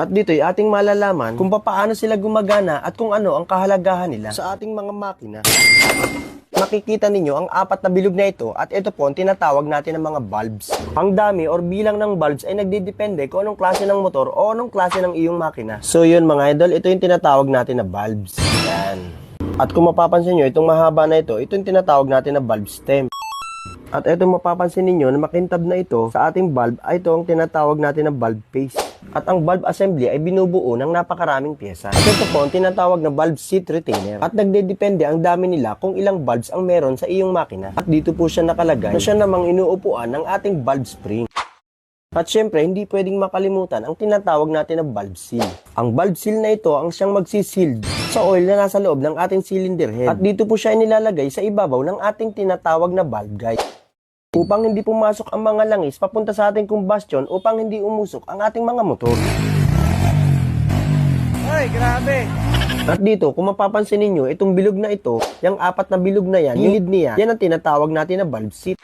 At dito'y ating malalaman kung paano sila gumagana at kung ano ang kahalagahan nila sa ating mga makina. Makikita ninyo ang apat na bilog na ito at ito po ang tinatawag natin ng mga bulbs. Ang dami or bilang ng bulbs ay nagdidepende kung anong klase ng motor o anong klase ng iyong makina. So yun mga idol, ito yung tinatawag natin na bulbs. Yan. At kung mapapansin nyo, itong mahaba na ito yung tinatawag natin na bulb stem. At ito mapapansin ninyo na makintab na ito sa ating bulb ay ito ang tinatawag natin na bulb face. At ang bulb assembly ay binubuo ng napakaraming pyesa. At ito po ang tinatawag na bulb seat retainer. At nagdedepende ang dami nila kung ilang bulbs ang meron sa iyong makina. At dito po siya nakalagay na siya namang inuupuan ng ating bulb spring. At syempre, hindi pwedeng makalimutan ang tinatawag natin na bulb seal. Ang bulb seal na ito ang siyang magsisealed sa oil na nasa loob ng ating cylinder head. At dito po siya inilalagay sa ibabaw ng ating tinatawag na bulb guide. Upang hindi pumasok ang mga langis papunta sa ating combustion upang hindi umusok ang ating mga motor. Ay, grabe! At dito, kung mapapansin ninyo, itong bilog na ito, yung apat na bilog na yan, gilid niya, yan ang tinatawag natin na bulb seat.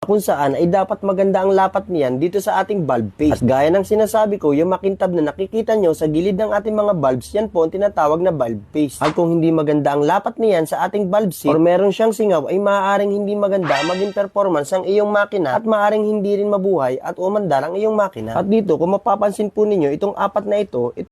Kung saan ay dapat maganda ang lapat niyan dito sa ating bulb face. At gaya ng sinasabi ko, yung makintab na nakikita nyo sa gilid ng ating mga bulbs, yan po ang tinatawag na bulb face. At kung hindi maganda ang lapat niyan sa ating bulb seat or meron siyang singaw, ay maaaring hindi maganda maging performance ang iyong makina at maaaring hindi rin mabuhay at umandar ang iyong makina. At dito, kung mapapansin po ninyo, itong apat na ito